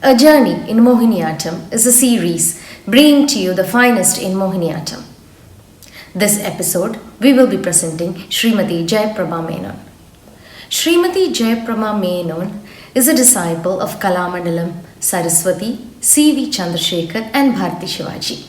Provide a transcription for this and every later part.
A Journey in Mohiniyattam is a series bringing to you the finest in Mohiniyattam. This episode, we will be presenting Srimati Jayaprabha Menon. Srimati Jayaprabha Menon is a disciple of Kalamandalam, Saraswati, C.V. Chandrasekhar and Bharati Shivaji.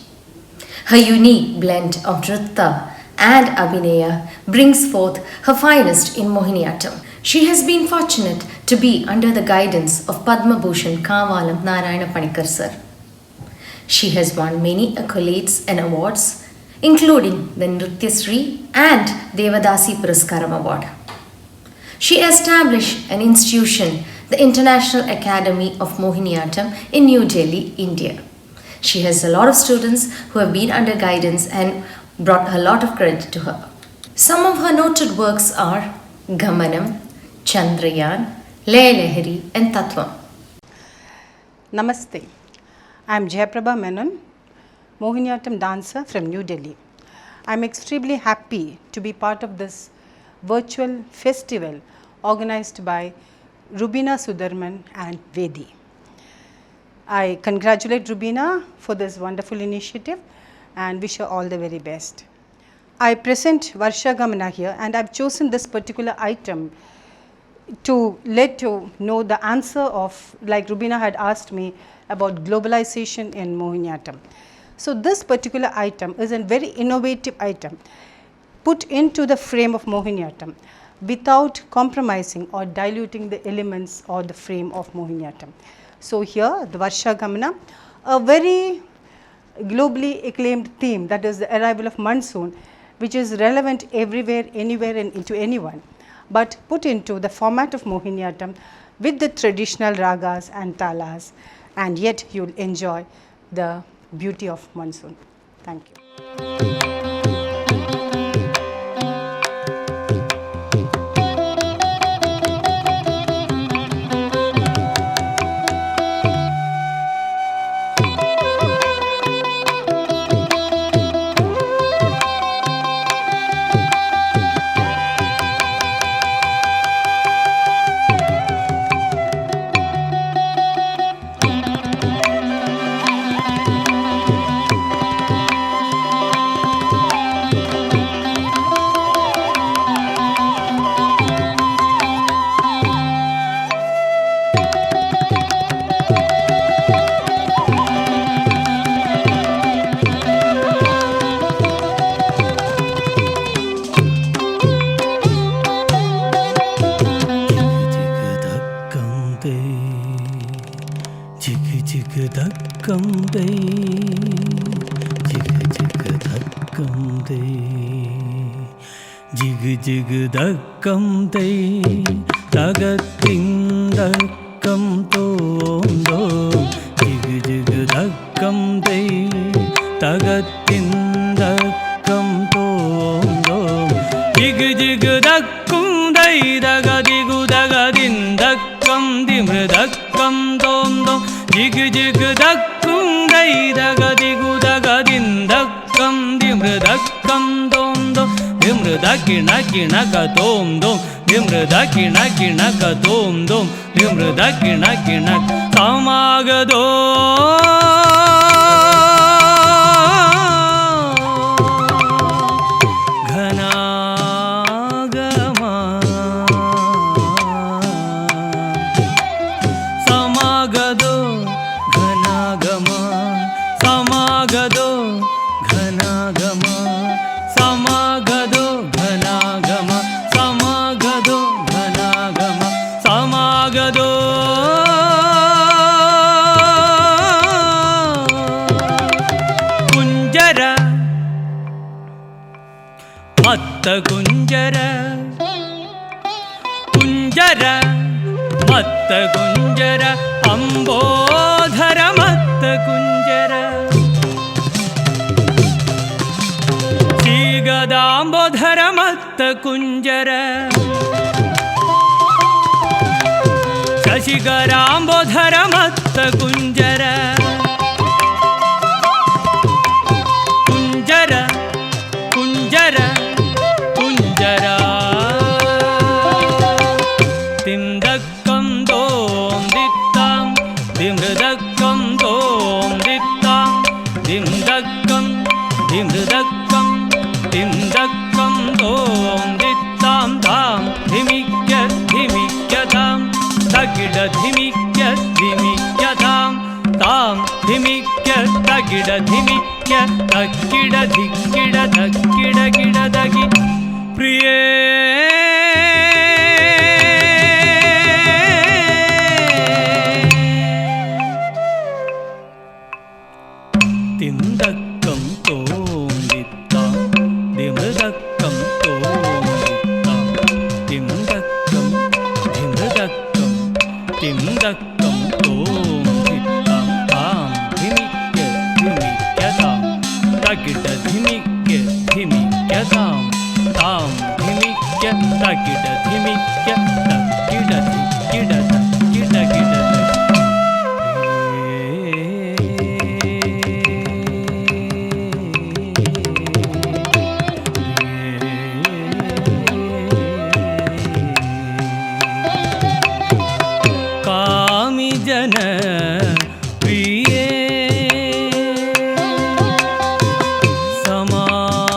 Her unique blend of Nritta and Abhinaya brings forth her finest in Mohiniyattam. She has been fortunate to be under the guidance of Padma Bhushan Kavalam Narayana Panikkar sir. She has won many accolades and awards, including the Nritya Sri and Devadasi Puraskaram Award. She established an institution, the International Academy of Mohiniyattam in New Delhi, India. She has a lot of students who have been under guidance and brought a lot of credit to her. Some of her noted works are Gamanam, Chandrayan, Laylahari and Tattvam. Namaste. I am Jayaprabha Menon, Mohiniyattam dancer from New Delhi. I am extremely happy to be part of this virtual festival organized by Rubina Sudarman and Vedi. I congratulate Rubina for this wonderful initiative and wish her all the very best. I present Varsha Gamana here, and I have chosen this particular item to let you know the answer of, like Rubina had asked me about globalization in Mohiniyattam. So this particular item is a very innovative item put into the frame of Mohiniyattam without compromising or diluting the elements or the frame of Mohiniyattam. So here the Varsha Gamana, a very globally acclaimed theme, that is the arrival of monsoon, which is relevant everywhere, anywhere and into anyone, but put into the format of Mohiniyattam with the traditional ragas and talas, and yet you will enjoy the beauty of monsoon. Thank you. Jig dakkam day, tagatin dakkam tondo. Jig dakkam day, tagatin dakkam tondo. Jig dakkum day, dagadigu dagadin dakkam dimr dakkam tondo. Jig dakkum day, dagadigu dagadin dakkam dimr dakkam tondo. Dimrda kina kina ka tom dom, dimrda kina kina ka tom dom, dimrda kina kina samagado. Ghanagama samagado, ghanagama samagado, ghanagama samagado, ghanagama samagado, ghanagama samagado. Kunjara matta kunjara, kunjara matta kunjara, ambodhara matta kunjara. Gadambodhara matta kunjara, Shashigarambodhara matta kunjara. Kunjara, kunjara, kunjara. Tindakkam dom dittam, धिमृदक्कं तों दित्तां धिमृदक्कं धिमृदक्कं धिमृदक्कं तों दित्तां तां धिमिक्य धिमिक्यतां तगिड धिमिक्य धिमिक्यतां तां धिमिक्य तगिड धिमिक्य तगिड धिक्किड तगिड गिड दगि प्रिये तिन्दक्कं तों दित्तां धिमृदक्कं तों दित्तां तिन्दक्कं तों दित्तां तां धिमिक्य धिमिक्यतां तगिड धिमिक्य धिमिक्यतां तां धिमिक्य तगिड धिमिक्य तगिड धिक्किड तगिड गिड जन प्रिये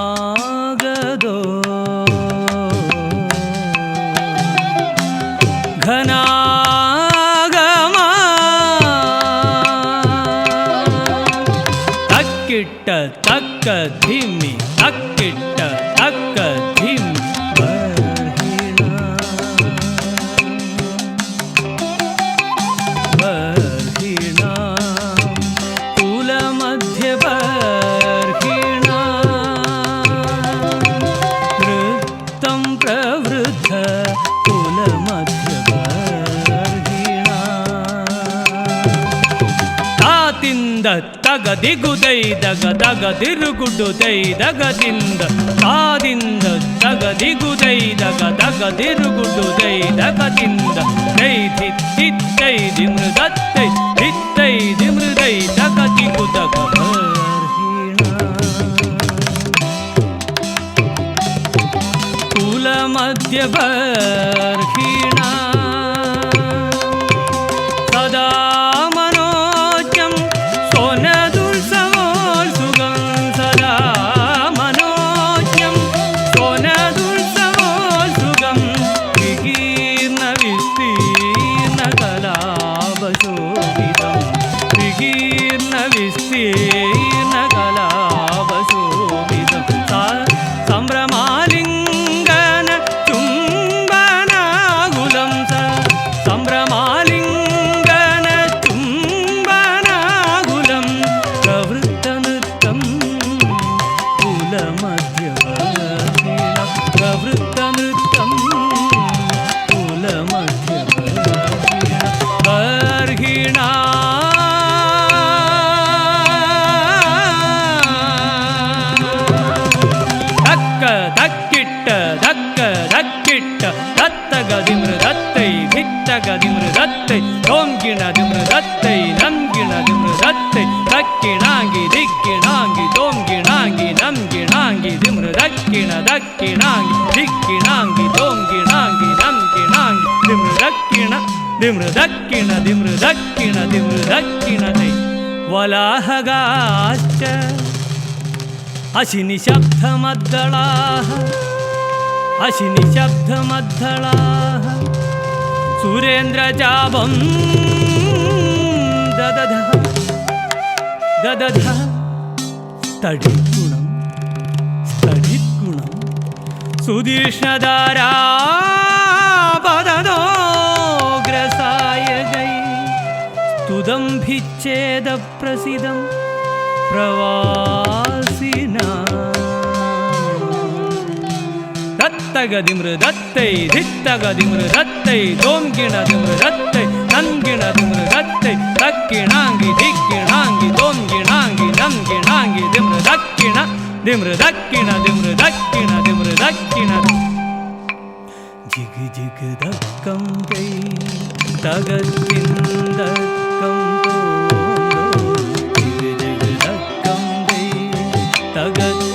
समागदो घनागमा तक्किट्ट तक्क धिमि तक्किट्ट तक्क धिमि ತಗದಿಗುದೈ ದಗ ದಗದಿರುಗುಡುದೈ ದಗದಿಂದ ತಾದಿಂದ ತಗದಿಗುದೈ ದಗ ದಗದಿರುಗುಡುದೈ ದಗದಿಂದ ದೈ ಧಿತ್ತೈ ದಿಮೃದತ್ತೈ ಧಿತ್ತೈ ದಿಮೃದೈ ದಗದಿಗುದಗ ಕುಲ ಮಧ್ಯ ಬರ್ಹಿಣ ಸದಾ धिमृदत्तै ओंगिण धिमृदत्तै नंगिण धिमृदत्तै दक्किणांगि दिक्किणांगि दोंगिणांगि नंगिणांगि धिमृदक्किण दक्किणांगि दिक्किणांगि दोंगिणांगि नंगिणांगि धिमृदक्किण धिमृदक्किण धिमृदक्किण धिमृदक्किण दै वलाहगाश्च अशिनिशब्दमद्दलाः अशिनिशब्दमद्दलाः सुरेन्द्रजापं ददध ददध स्तडिद्गुणं स्तडिद्गुणं सुदीर्ष्णधारा पदनोग्रसायगै स्तुदम्भिच्छेदप्रसिदं प्रवासिना तगदिमृदत्तै धित्तगदिमृदत्तै दोंगिणदिमृदत्तै नंगिणदिमृदत्तै दक्किणांगि दिक्किणांगि दोंगिणांगि नंगिणांगि दिमृदक्किण दिमृदक्किण दिमृदक्किण दिमृदक्किण जिग जिग दक्कं दै तगदिन्दक्कं जिग जिग दक्कं दै तगद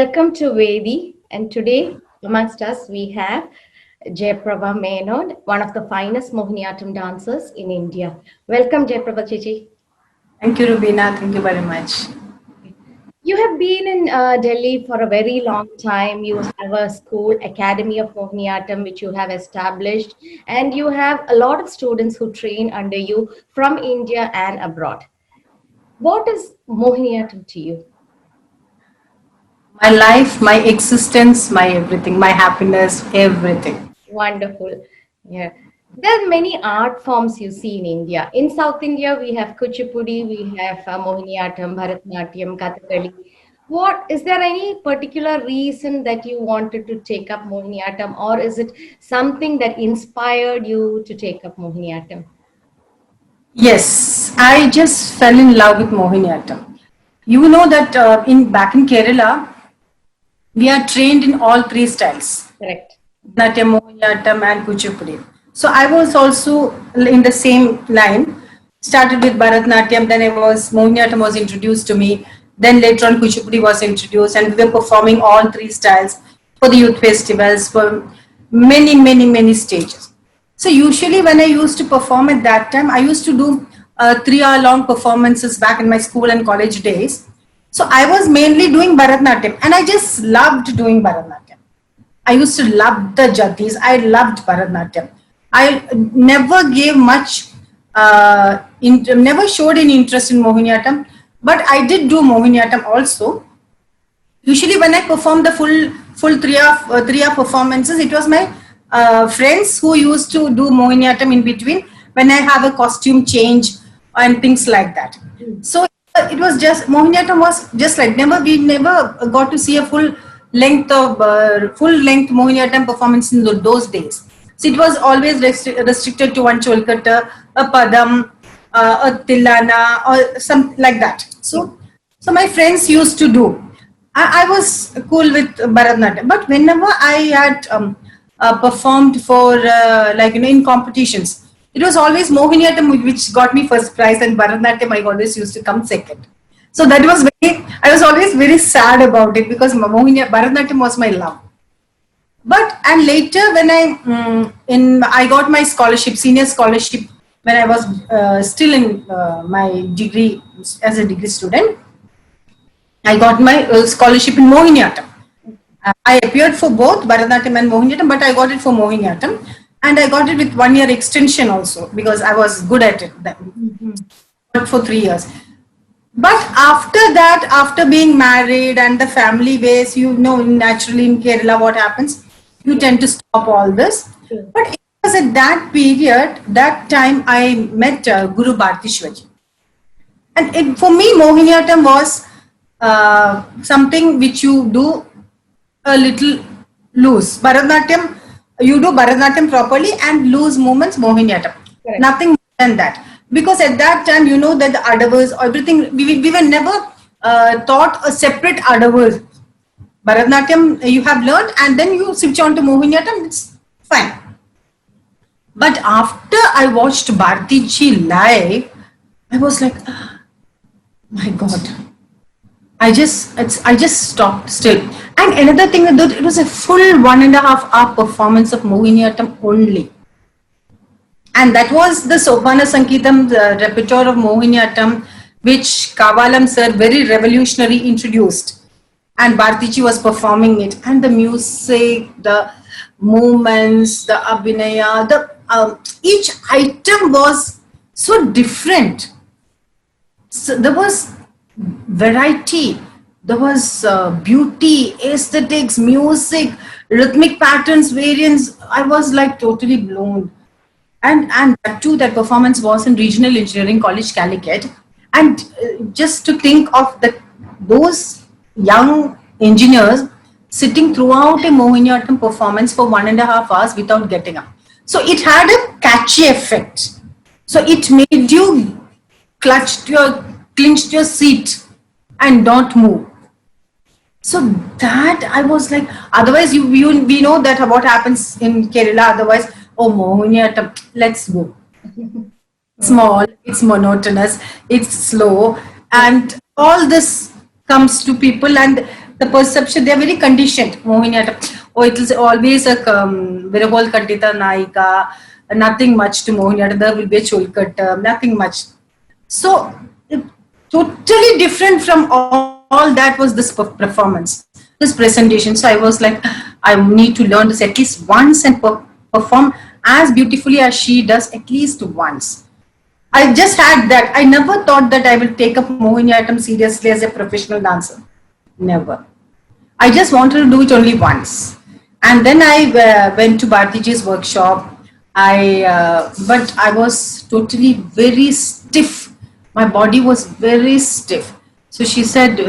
Welcome to Vedi. And today, amongst us, we have Jayaprabha Menon, one of the finest Mohiniyattam dancers in India. Welcome, Jayaprabha Chichi. Thank you, Rubina. Thank you very much. You have been in Delhi for a very long time. You have a school, Academy of Mohiniyattam, which you have established, and you have a lot of students who train under you from India and abroad. What is Mohiniyattam to you? My life, my existence, my everything, my happiness, everything. Wonderful. Yeah. There are many art forms you see in India. In South India, we have Kuchipudi, we have Mohiniyattam, Bharatanatyam, Kathakali. What is there any particular reason that you wanted to take up Mohiniyattam, or is it something that inspired you to take up Mohiniyattam? Yes, I just fell in love with Mohiniyattam. You know that back in Kerala, we are trained in all three styles: Correct. Natyam, Mohiniyattam, and Kuchipudi. So I was also in the same line. Started with Bharatanatyam, then Mohiniyattam was introduced to me. Then later on Kuchipudi was introduced, and we were performing all three styles for the youth festivals, for many stages. So usually when I used to perform at that time, I used to do 3 hour long performances back in my school and college days. So I was mainly doing Bharatanatyam, and I just loved doing Bharatanatyam. I used to love the jatis. I loved Bharatanatyam. I never gave much, never showed any interest in Mohiniyattam, but I did do Mohiniyattam also. Usually when I performed the full 3 hour performances, it was my friends who used to do Mohiniyattam in between when I have a costume change and things like that. So it was just, Mohiniyattam was just like, we never got to see a full length Mohiniyattam performance in those days. So it was always restricted to one Cholkata, a Padam, a Tilana, or something like that. So my friends used to do. I was cool with Bharatanatyam, but whenever I had performed for in competitions, it was always Mohiniyattam which got me first prize, and Bharatanatyam I always used to come second. So that was I was always very sad about it, because Bharatanatyam was my love. And later when I got my scholarship, senior scholarship, when I was still in my degree as a degree student, I got my scholarship in Mohiniyattam. I appeared for both Bharatanatyam and Mohiniyattam, but I got it for Mohiniyattam, and I got it with 1 year extension also, because I was good at it then. But for 3 years. But after that, after being married and the family base, naturally in Kerala what happens, you tend to stop all this. Sure. But it was at that period, that time I met Guru Bhartishwarji. And for me, Mohiniyattam was something which you do a little loose. Bharatanatyam, you do Bharatanatyam properly, and loose movements, Mohiniyattam. Correct. Nothing more than that. Because at that time, that the adavas, everything, we were never taught a separate adavas. Bharatanatyam you have learned, and then you switch on to Mohiniyattam, it's fine. But after I watched Bhartiji live, I was like, my God. I just stopped still. And another thing, that it was a full 1.5 hour performance of Mohiniyattam only. And that was the Sopana Sangeetam, the repertoire of Mohiniyattam, which Kavalam sir very revolutionary introduced. And Bhartiji was performing it. And the music, the movements, the abhinaya, each item was so different. So there was variety, there was beauty, aesthetics, music, rhythmic patterns, variants. I was like totally blown. And that too, that performance was in Regional Engineering College, Calicut. And just to think of those young engineers sitting throughout a Mohiniyattam performance for 1.5 hours without getting up. So it had a catchy effect. So it made you clinched your seat and don't move. So that I was like, otherwise we know that what happens in Kerala, otherwise, oh, Mohiniyattam, let's go. Small, it's monotonous, it's slow, and all this comes to people, and the perception, they're very conditioned. Mohiniyattam. Oh, it is always a Virahol Kandita Naika, nothing much to Mohiniyattam. There will be a Cholkat, nothing much. So, totally different from all that was this performance, this presentation. So I was like, I need to learn this at least once and perform as beautifully as she does at least once. I just had that. I never thought that I will take up Mohiniyattam seriously as a professional dancer. Never. I just wanted to do it only once. And then I went to Bhartiji's workshop. But I was totally very stiff. My body was very stiff. So she said,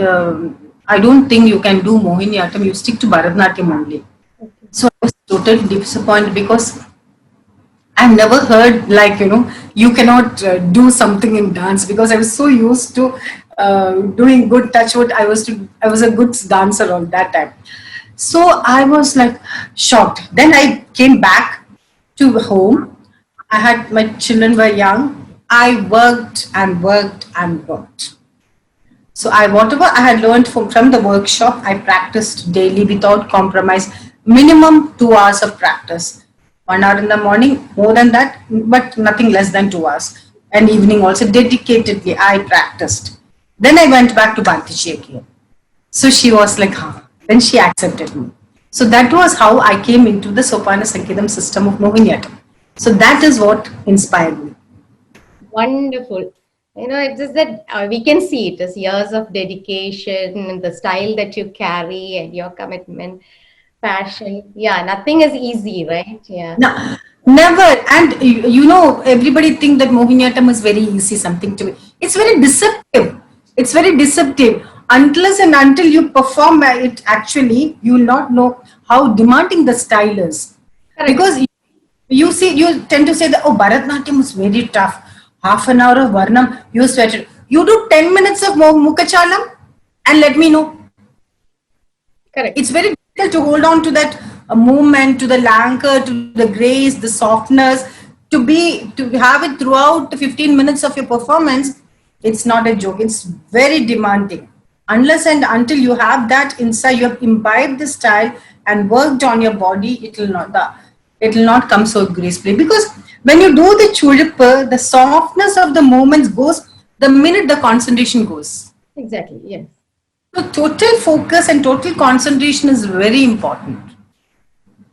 I don't think you can do Mohiniyattam. You stick to Bharatanatyam only. Okay. So I was totally disappointed because I've never heard like, you cannot do something in dance, because I was so used to doing good touch wood. I was a good dancer all that time. So I was like shocked. Then I came back to home. I had, my children were young. I worked and worked and worked. So whatever I had learned from the workshop, I practiced daily without compromise. Minimum 2 hours of practice. 1 hour in the morning, more than that, but nothing less than 2 hours. And evening also, dedicatedly, I practiced. Then I went back to Bhartiji again. So she was like, huh. Then she accepted me. So that was how I came into the Sopana Sankeetam system of Mohiniyattam. So that is what inspired me. Wonderful. It's just that we can see it as years of dedication and the style that you carry and your commitment, passion. Yeah, nothing is easy, right? Yeah. No, never. And everybody think that Mohiniyattam is very easy, something to me. It's very deceptive. It's very deceptive. Unless and until you perform it, actually, you will not know how demanding the style is. Correct. Because you tend to say that, oh, Bharatanatyam is very tough. Half an hour of Varnam, you sweated. You do 10 minutes of Mukhachalam and let me know. Correct. It's very difficult to hold on to that movement, to the languor, to the grace, the softness, to have it throughout the 15 minutes of your performance. It's not a joke. It's very demanding. Unless and until you have that inside, you have imbibed the style and worked on your body, it will not come so gracefully. Because when you do the chulippa, the softness of the movements goes the minute the concentration goes. Exactly, yes. So total focus and total concentration is very important.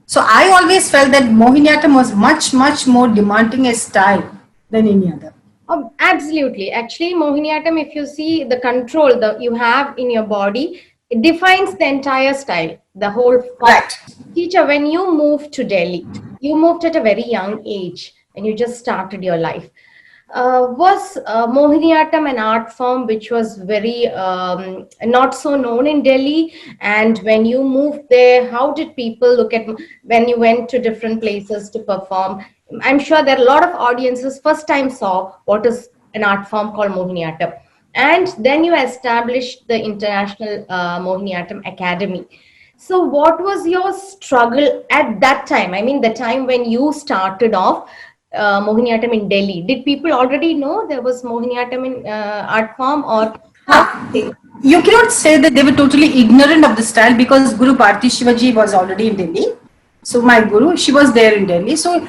So I always felt that Mohiniyattam was much, much more demanding a style than any other. Oh, absolutely. Actually, Mohiniyattam, if you see the control that you have in your body, it defines the entire style, the whole. Right. Teacher, when you moved to Delhi, you moved at a very young age and you just started your life. Was Mohiniyattam an art form which was very not so known in Delhi? And when you moved there, how did people look at when you went to different places to perform? I'm sure there are a lot of audiences first time saw what is an art form called Mohiniyattam. And then you established the International Mohiniyattam Academy. So what was your struggle at that time? I mean, the time when you started off Mohiniyattam in Delhi. Did people already know there was Mohiniyattam in art form, or? You cannot say that they were totally ignorant of the style, because Guru Bharti Shivaji was already in Delhi. So my Guru, she was there in Delhi. So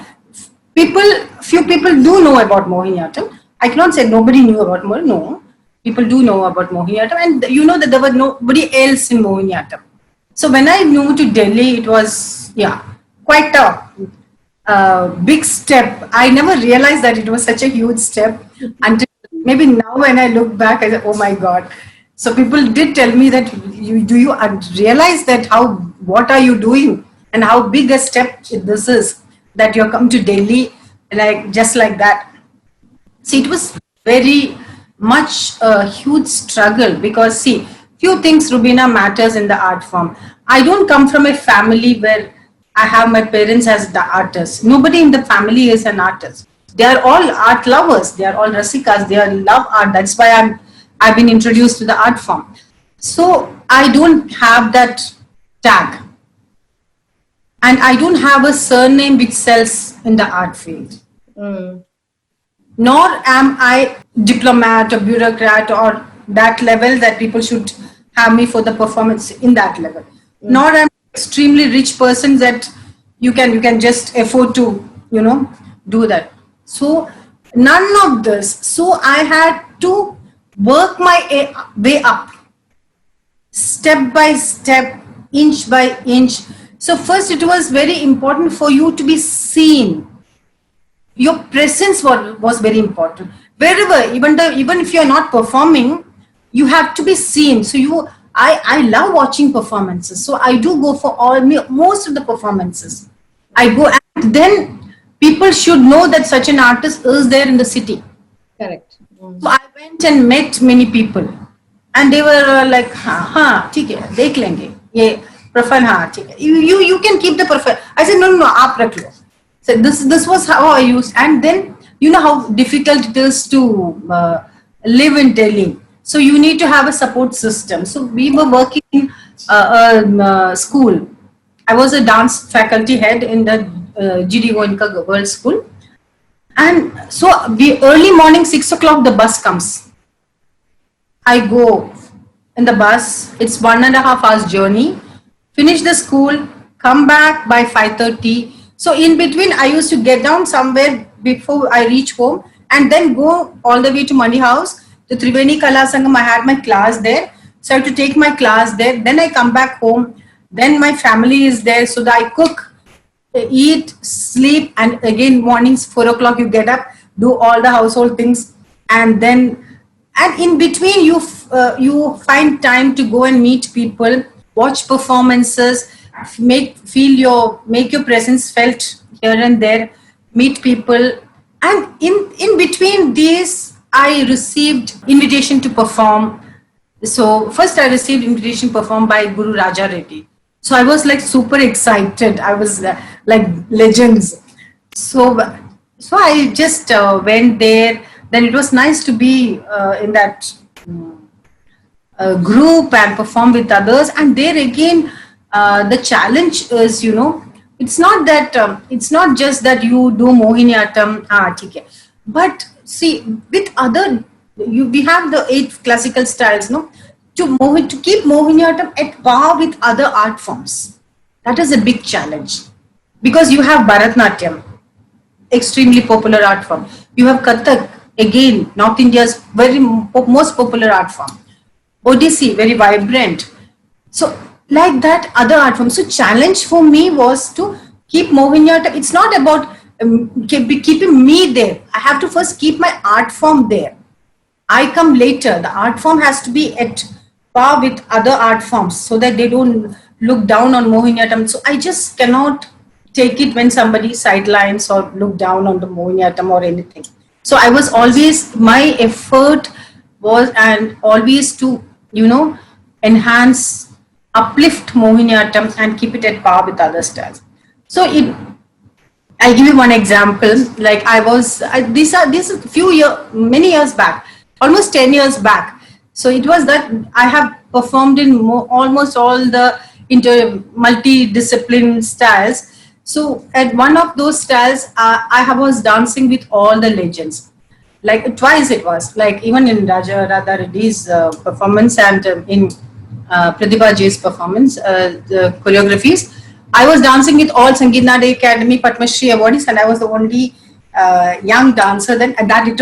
few people do know about Mohiniyattam. I cannot say nobody knew about Mohiniyattam. No, people do know about Mohiniyattam, and you know that there was nobody else in Mohiniyattam. So when I moved to Delhi, it was quite a big step. I never realized that it was such a huge step until maybe now when I look back, I say, oh my God. So people did tell me that do you realize that what are you doing and how big a step this is, that you come to Delhi just like that. See, it was very much a huge struggle, because see, few things, Rubina, matters in the art form. I don't come from a family where I have my parents as the artists. Nobody in the family is an artist. They are all art lovers. They are all rasikas. They love art. That's why I've been introduced to the art form. So I don't have that tag. And I don't have a surname which sells in the art field. Nor am I diplomat or bureaucrat or that level that people should have me for the performance in that level. Not I'm extremely rich person that you can just afford to, do that. So none of this. So I had to work my way up, step by step, inch by inch. So first it was very important for you to be seen. Your presence was very important. Wherever, even if you're not performing, you have to be seen. So I love watching performances. So I do go for most of the performances. I go, and then people should know that such an artist is there in the city. Correct. So I went and met many people, and they were like, "हाँ, ठीक है, देख लेंगे ये profile, हाँ, ठीक है. You can keep the profile." I said, "No, आप रख लो." So this was how I used, and then you know how difficult it is to live in Delhi. So you need to have a support system. So we were working in a school. I was a dance faculty head in the GD Goenka Girls School. And so early morning, 6 o'clock, the bus comes. I go in the bus. It's 1.5 hours journey. Finish the school, come back by 5:30. So in between, I used to get down somewhere before I reach home, and then go all the way to Mandi House, the Triveni Kala Sangam. I had my class there. So I have to take my class there. Then I come back home. Then my family is there. So that I cook, eat, sleep, and again mornings 4 o'clock you get up, do all the household things, and in between you find time to go and meet people, watch performances, make your presence felt here and there, meet people, and in between these I received invitation to perform. So first I received invitation to perform by Guru Raja Reddy. So I was like super excited. I was like legends. So I just went there. Then it was nice to be in that group and perform with others. And there again, the challenge is, it's not that it's not just that you do Mohiniyattam, okay. But see, with other, we have the 8 classical styles, no. To keep Mohiniyattam at par with other art forms, that is a big challenge, because you have Bharatnatyam, extremely popular art form. You have Kathak, again North India's most popular art form. Odissi, very vibrant. So like that, other art forms. So challenge for me was to keep Mohiniyattam. It's not about keeping me there. I have to first keep my art form there. I come later. The art form has to be at par with other art forms, so that they don't look down on Mohiniyattam. So I just cannot take it when somebody sidelines or look down on the Mohiniyattam or anything. So I was always, my effort was and always to, enhance, uplift Mohiniyattam and keep it at par with other styles. So I give you one example. Like these are many years back, almost 10 years back. So it was that I have performed in almost all the multi-discipline styles. So at one of those styles, I was dancing with all the legends. Like twice it was, like even in Radha Reddy's performance and in Pratibha J's performance, the choreographies, I was dancing with all Sangeet Nade Academy, Padma Shri awardees, and I was the only young dancer then. And that it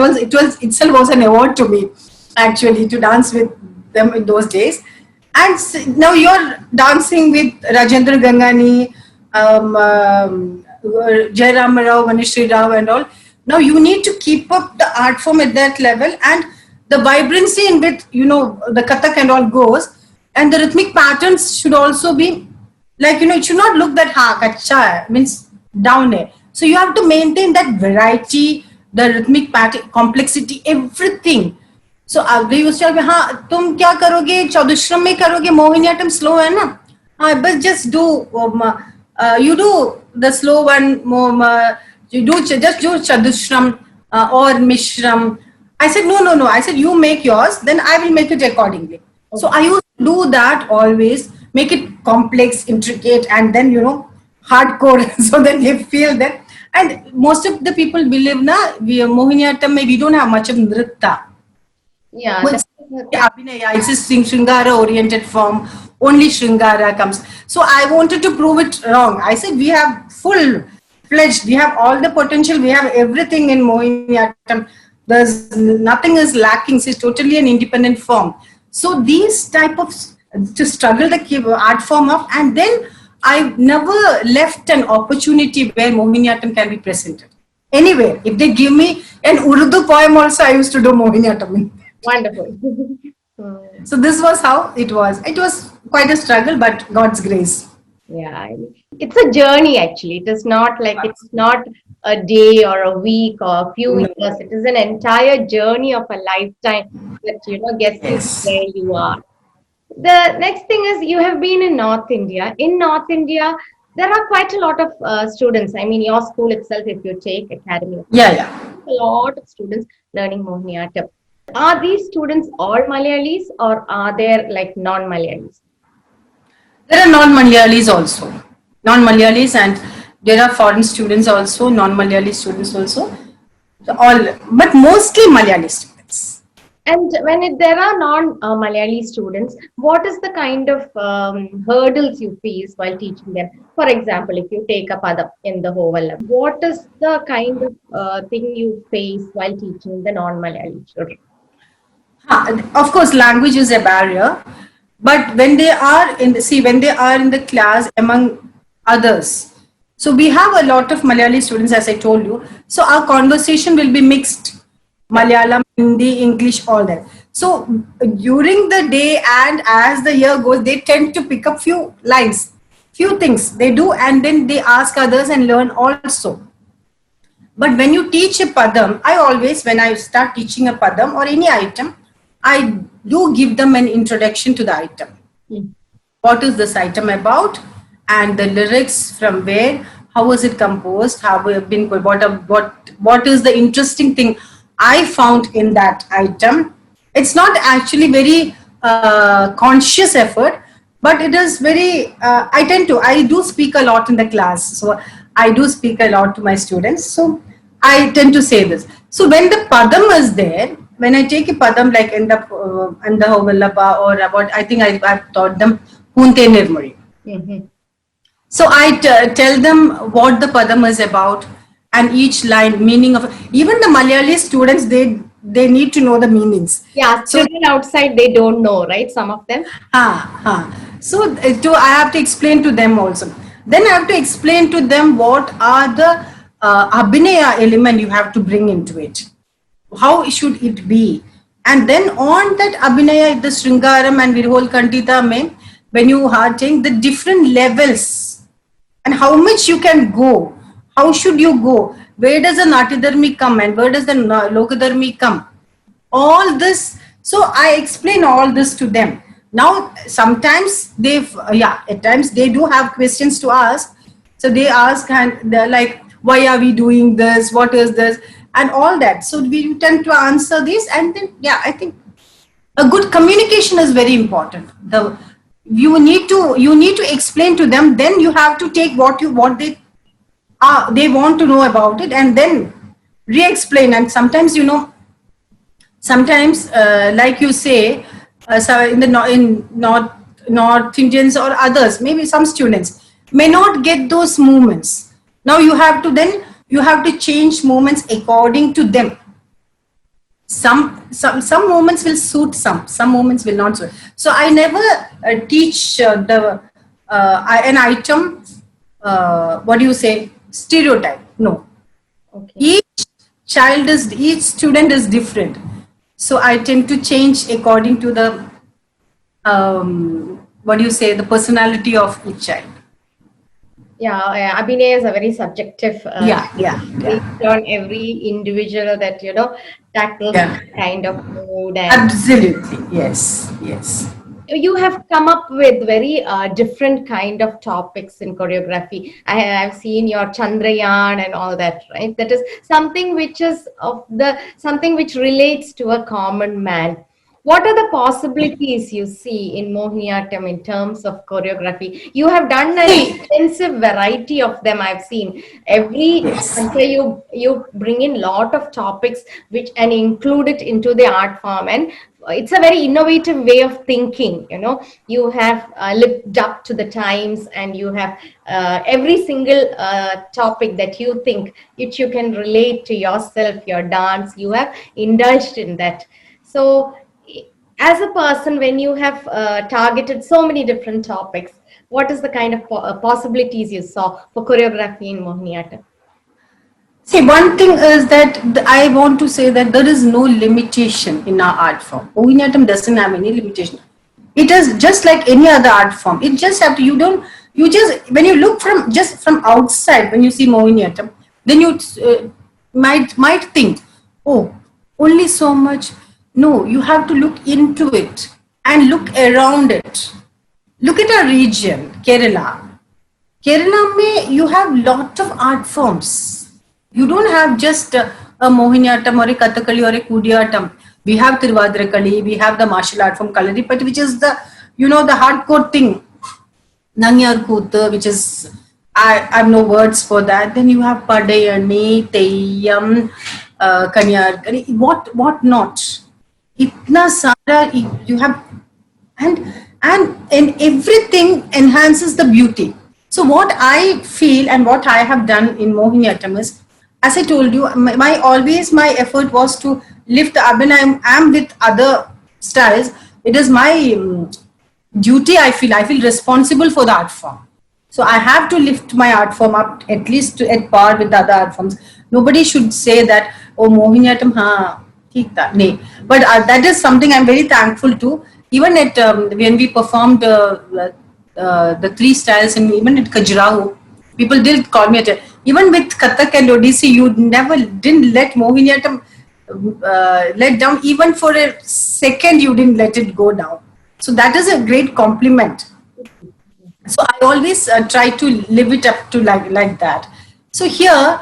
itself was an award to me, actually, to dance with them in those days. And now you're dancing with Rajendra Gangani, Jairam Rao, Manishri Rao and all. Now you need to keep up the art form at that level, and the vibrancy in which, the Kathak and all goes, and the rhythmic patterns should also be like, it should not look that kacha hai, means down here. So you have to maintain that variety, the rhythmic pattern, complexity, everything. So they used to say, हाँ तुम क्या करोगे, चौदश्रम में करोगे, Mohiniyattam slow है ना, हाँ बस just do you do the slow one, you do just do Chadushram or Mishram. I said no. I said you make yours, then I will make it accordingly. Okay. So I used to do that always, make it complex, intricate, and then hardcore. So then they feel that. And most of the people believe we Mohiniyattam, we don't have much of nritta. Yeah, Well, Abhinaya, it's a Shringara oriented form. Only Shringara comes. So I wanted to prove it wrong. I said we have full fledged, we have all the potential, we have everything in Mohiniyattam. There's nothing is lacking. It's totally an independent form. So these type of to struggle the art form of, and then I never left an opportunity where Mohiniyattam can be presented. Anywhere, if they give me an Urdu poem also, I used to do Mohiniyattam. wonderful. So this was how it was. It was quite a struggle, but God's grace. Yeah, it's a journey actually. It is not like it's not a day or a week or a few years. It is an entire journey of a lifetime that gets you to Yes. where you are. The next thing is you have been in North India. In North India, there are quite a lot of students. I mean, your school itself, if you take Academy of Yeah, yeah. a lot of students learning Mohiniyattam. Are these students all Malayalis or are there like non-Malayalis? There are non-Malayalis also. Non-Malayalis, and there are foreign students also, non-Malayali students also. So all, but mostly Malayali students. And when there are non-Malayali students, what is the kind of hurdles you face while teaching them? For example, if you take a padam in the Hovala, what is the kind of thing you face while teaching the non-Malayali children? Of course, language is a barrier, but when they are in the, see, when they are in the class among others, so we have a lot of Malayali students, as I told you. So our conversation will be mixed, Malayalam, Hindi, English, all that. So during the day and as the year goes, they tend to pick up few lines, few things they do, and then they ask others and learn also. But when you teach a padam, I always, when I start teaching a padam or any item, I do give them an introduction to the item. What is this item about? And the lyrics from where, how was it composed, how have been, what is the interesting thing I found in that item. It's not actually very conscious effort, but it is very, I do speak a lot in the class. So I do speak a lot to my students. So I tend to say this. So when the padam is there, when I take a padam like in the Hovallapa or about, I think I've taught them Hunte Nirmuri. So I tell them what the padam is about and each line meaning of, even the Malayali students, they need to know the meanings. Yeah, So children outside, they don't know, right? Some of them. So I have to explain to them also. Then I have to explain to them what are the abhinaya element you have to bring into it. How should it be? And then on that abhinaya, the Sringaram and Virhol Kantita mein, when you are taking the different levels and how much you can go, how should you go? Where does the Natidharmi come and where does the Lokadharmi come? All this, so I explain all this to them. Now, sometimes at times they do have questions to ask. So they ask and they're like, why are we doing this? What is this? And all that. So we tend to answer this, and then, I think a good communication is very important. You need to explain to them, then you have to take what they want to know about it and then re-explain. And sometimes, like you say, so in North Indians or others, maybe some students may not get those movements. Now you have to change movements according to them. Some moments will suit some moments will not suit. So I never teach an item, what do you say, stereotype. No. Okay. Each student is different. So I tend to change according to the, what do you say, the personality of each child. Yeah, Abhinay is a very subjective based on every individual that tackles kind of mood. And absolutely, yes. you have come up with very different kind of topics in choreography. I've seen your Chandrayaan and all that, right? That is something which is something which relates to a common man. What are the possibilities you see in Mohiniyattam in terms of choreography? You have done an extensive variety of them. I've seen every Sanjay, you bring in lot of topics which and include it into the art form, and it's a very innovative way of thinking. You know, you have lived up to the times, and you have every single topic that you think which you can relate to yourself, your dance. You have indulged in that. So as a person, when you have targeted so many different topics, what is the kind of possibilities you saw for choreography in Mohiniyattam? See, one thing is that I want to say that there is no limitation in our art form. Mohiniyattam doesn't have any limitation. It is just like any other art form. It just have to, you just, when you look from outside, when you see Mohiniyattam, then you might think, oh, only so much. No, you have to look into it and look around it. Look at our region, Kerala. Kerala mein you have lot of art forms. You don't have just a Mohiniyattam or a Kathakali or a Kudiyattam. We have Tiruvadirakali, we have the martial art form Kalaripayattu, which is the hardcore thing. Nangyar Kooth, which is, I have no words for that. Then you have Padayani, Teyyam, Kanyar, what not. Itna sara you have, and everything enhances the beauty. So what I feel and what I have done in Mohiniyattam is, as I told you, my effort was to lift the, when I'm with other styles, it is my duty. I feel responsible for the art form. So I have to lift my art form up at least at par with the other art forms. Nobody should say that, oh, Mohiniyattam, but that is something I'm very thankful to. Even at when we performed the three styles, and even at Khajuraho, people did call me even with Kathak and Odissi, you didn't let Mohiniyattam let down. Even for a second, you didn't let it go down. So that is a great compliment. So I always try to live it up to like that. So here,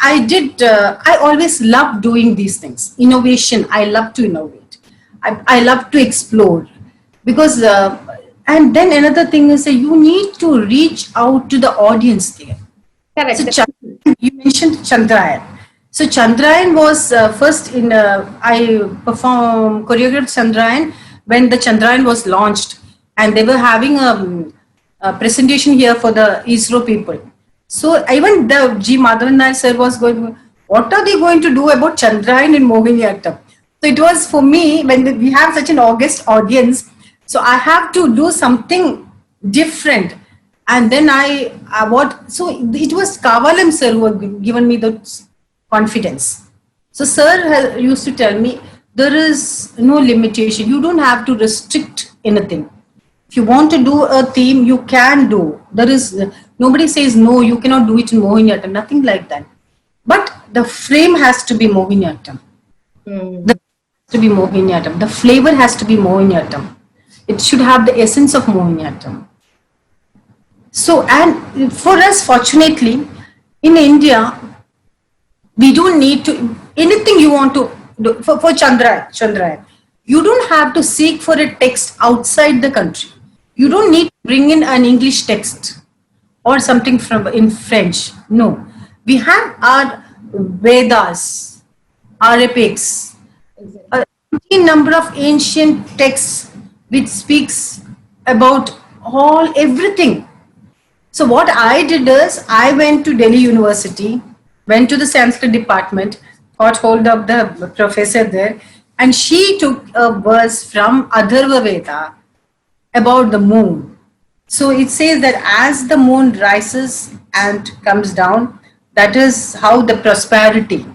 I always love doing these things. Innovation, I love to innovate. I love to explore. Because, and then another thing is that you need to reach out to the audience there. Correct. So you mentioned Chandrayaan. So Chandrayaan was first in, I choreographed Chandrayaan when the Chandrayaan was launched. And they were having a presentation here for the ISRO people. So even the G. Madhavan Nair sir was going, what are they going to do about Chandrayaan in Mohiniyattam? So it was for me, when we have such an august audience, so I have to do something different. And then so it was Kavalam sir who had given me the confidence. So sir used to tell me, there is no limitation. You don't have to restrict anything. If you want to do a theme, you can do. There is nobody says no, you cannot do it in Mohiniyattam, nothing like that. But the frame has to be Mohiniyattam. The flavor has to be Mohiniyattam. It should have the essence of Mohiniyattam. So, and for us, fortunately, in India, we don't need to, anything you want to do, for Chandrayaan, you don't have to seek for a text outside the country. You don't need to bring in an English text or something in French. No. We have our Vedas, our epics, a number of ancient texts which speaks about everything. So what I did is, I went to Delhi University, went to the Sanskrit department, got hold of the professor there, and she took a verse from Atharva Veda about the moon. So it says that as the moon rises and comes down, that is how the prosperity,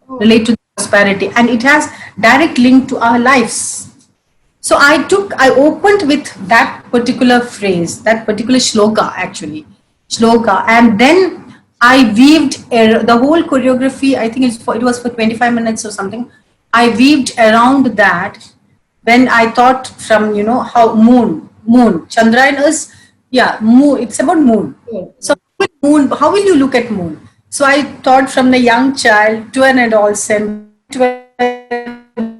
relate to the prosperity, and it has direct link to our lives. So I opened with that particular phrase, that particular shloka, and then I weaved the whole choreography. I think it was for 25 minutes or something. I weaved around that when I thought from, how moon, Chandrayaan is, moon, it's about moon. So how will you look at moon? So I thought from the young child to an adolescent, to an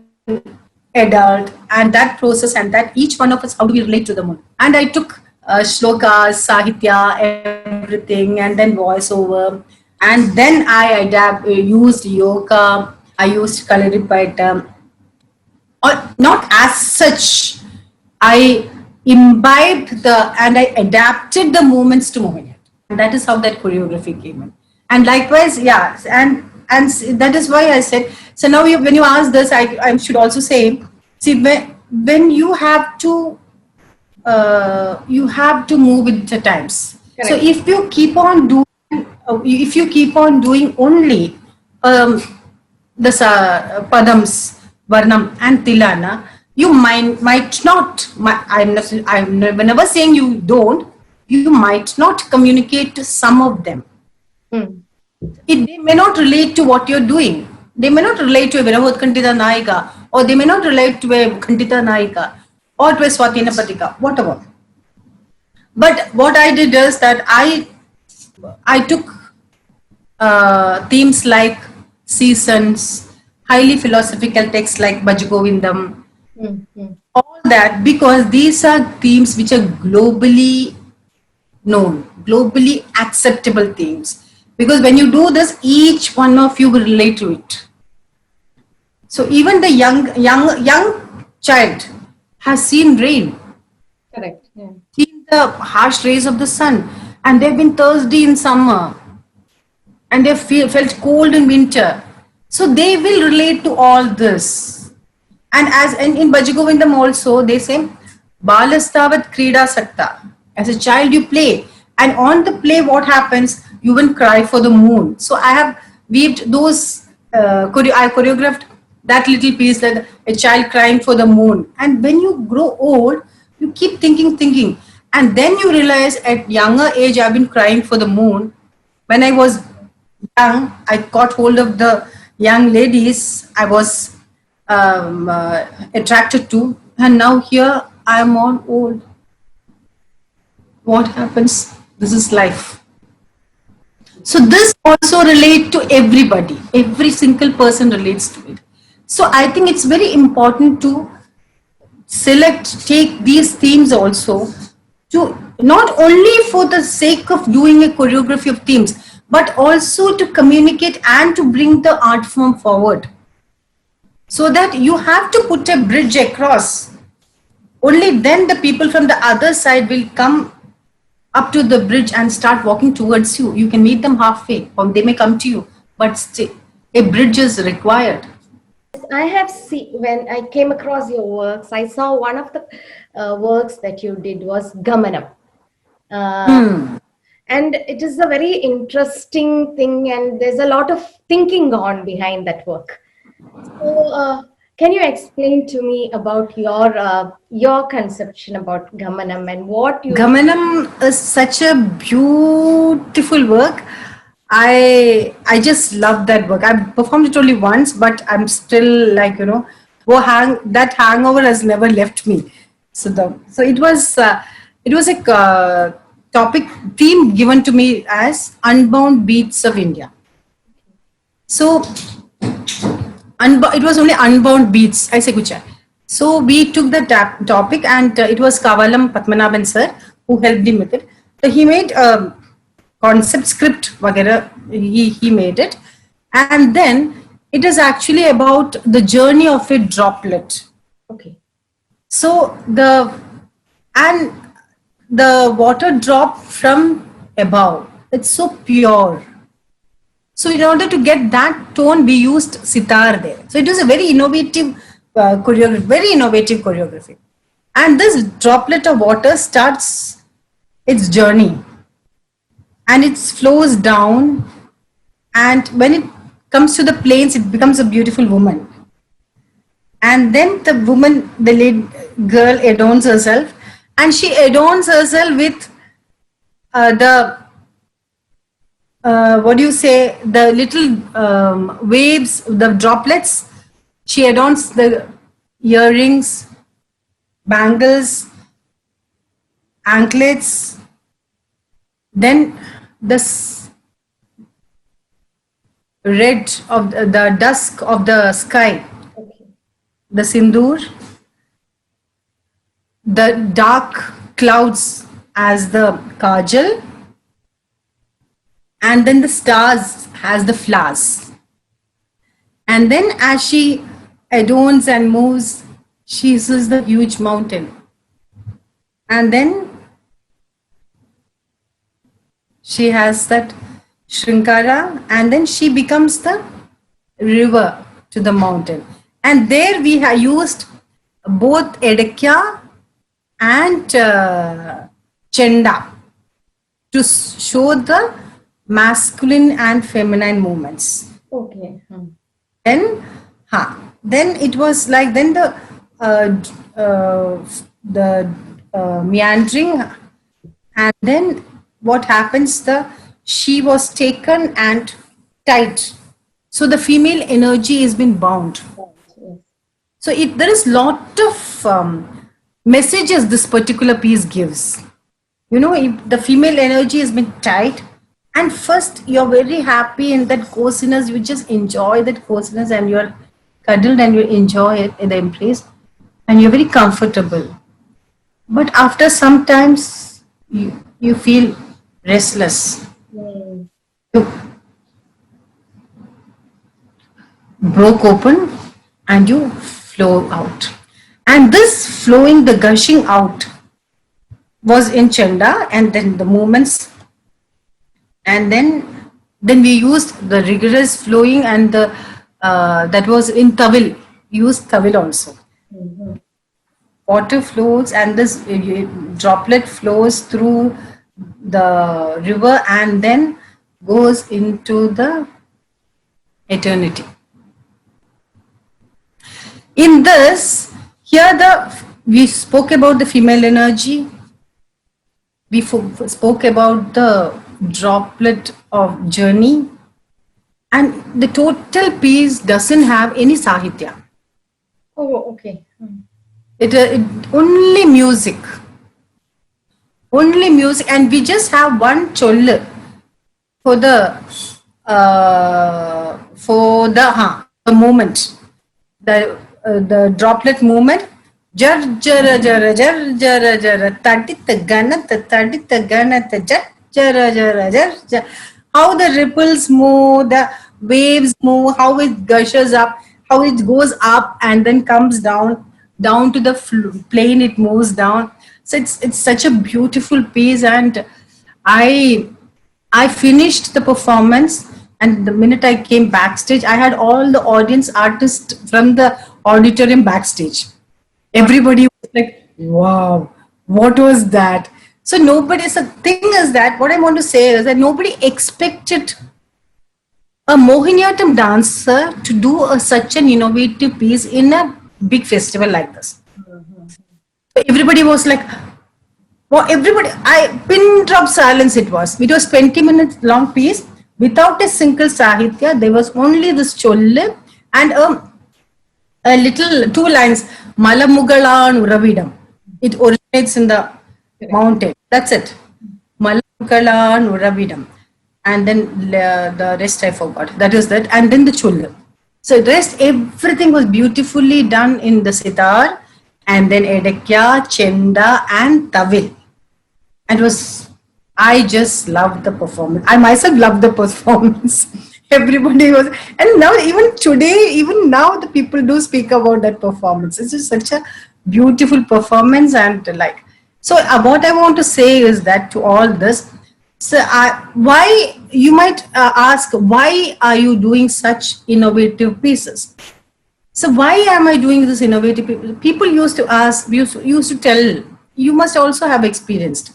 adult, and that process, and that each one of us, how do we relate to the moon? And I took shlokas, sahitya, everything, and then voiceover, and then I used yoga, I used Kalaripatam, or not as such. I imbibed and I adapted the movements to Mohiniyattam. And that is how that choreography came in. And likewise, yeah, that is why I said, so now when you ask this, I should also say, see, when you have to move with the times. Correct. So if you keep on doing only the padams, varnam and tilana, you might not. I'm never saying you don't. You might not communicate to some of them. They may not relate to what you're doing. They may not relate to a Virahodh Kantita Naika, or they may not relate to a Kantita Naika, or to a Swatina Patika, whatever. But what I did is that I took themes like seasons, highly philosophical texts like Bhajagovindam, all that, because these are themes which are globally known, globally acceptable themes. Because when you do this, each one of you will relate to it. So even the young child has seen rain, Correct. Yeah. seen the harsh rays of the sun, and they've been thirsty in summer, and they felt cold in winter. So they will relate to all this. And in Bhajagovindam also, they say, Balastavat Krida Sakta. As a child, you play. And on the play, what happens? You will cry for the moon. So I have weaved those, I choreographed that little piece, like a child crying for the moon. And when you grow old, you keep thinking. And then you realize at younger age, I've been crying for the moon. When I was young, I caught hold of the young ladies I was attracted to. And now here I am all old. What happens? This is life. So this also relates to everybody. Every single person relates to it. So I think it's very important to take these themes also, to not only for the sake of doing a choreography of themes, but also to communicate and to bring the art form forward. So that you have to put a bridge across. Only then the people from the other side will come up to the bridge and start walking towards you. You can meet them halfway, or they may come to you, but still, a bridge is required. I have seen, when I came across your works, I saw one of the works that you did was Gamanam. And it is a very interesting thing, and there's a lot of thinking on behind that work. So, can you explain to me about your conception about Gamanam and what you... Gamanam is such a beautiful work. I just love that work. I've performed it only once, but I'm still like, that hangover has never left me. So it was a topic theme given to me as Unbound Beats of India. So it was only Unbound Beats. I say kucha. So we took the topic, and it was Kavalam Padmanabhan sir who helped him with it. So he made a concept script, vagera, he made it, and then it is actually about the journey of a droplet. Okay. So the water drop from above. It's so pure. So in order to get that tone, we used sitar there. So it was a very innovative choreography. And this droplet of water starts its journey, and it flows down, and when it comes to the plains, it becomes a beautiful woman. And then the girl adorns herself, and she adorns herself with the little waves, the droplets. She adorns the earrings, bangles, anklets, then this red of the dusk of the sky. Okay. the sindoor, the dark clouds as the kajal, and then the stars as the flowers. And then as she adorns and moves, she sees the huge mountain. And then she has that Shrinkara, and then she becomes the river to the mountain. And there we have used both Edekya and Chenda to show the masculine and feminine movements. Okay. Then it was like then the meandering, and then what happens? She was taken and tied, so the female energy has been bound. So there is lot of messages this particular piece gives. You know, if the female energy has been tied, and first you're very happy in that coziness, you just enjoy that coziness, and you're cuddled and you enjoy it in the embrace, and you're very comfortable. But after some times, you feel restless. You broke open and you flow out. And this flowing, the gushing out was in Chanda, and then the movements, and then we used the rigorous flowing, and the that was in Tawil, used Tawil also. Water flows, and this droplet flows through the river and then goes into the eternity. In this, here we spoke about the female energy. We spoke about the droplet of journey, and the total piece doesn't have any sahitya. Oh, okay. It only music, and we just have one cholle for the movement, the droplet movement. Jar jara jara jar jara jara tadita ganata jar jara jara jar. How the ripples move, the waves move, how it gushes up, how it goes up and then comes down to the plane, it moves down. So it's such a beautiful piece, and I finished the performance, and the minute I came backstage, I had all the audience artists from the auditorium backstage. Everybody was like, wow, what was that? So the thing is that what I want to say is that nobody expected a Mohiniyattam dancer to do such an innovative piece in a big festival like this. So everybody was like, well, pin drop silence it was. It was 20 minutes long piece without a single sahitya. There was only this cholle and a little 2 lines, Malamugalan Uravidam. It originates in the mountain. That's it. Malamugalan Uravidam. And then the rest I forgot. That is that. And then the cholle. So the rest, everything was beautifully done in the sitar, and then Edekya, Chenda and Tawil. And I just loved the performance. I myself loved the performance. Everybody was, and now even now the people do speak about that performance. It's just such a beautiful performance, and so what I want to say is that to all this, so why you might ask, why are you doing such innovative pieces? So why am I doing this innovative pieces? People used to ask, used to tell, you must also have experienced.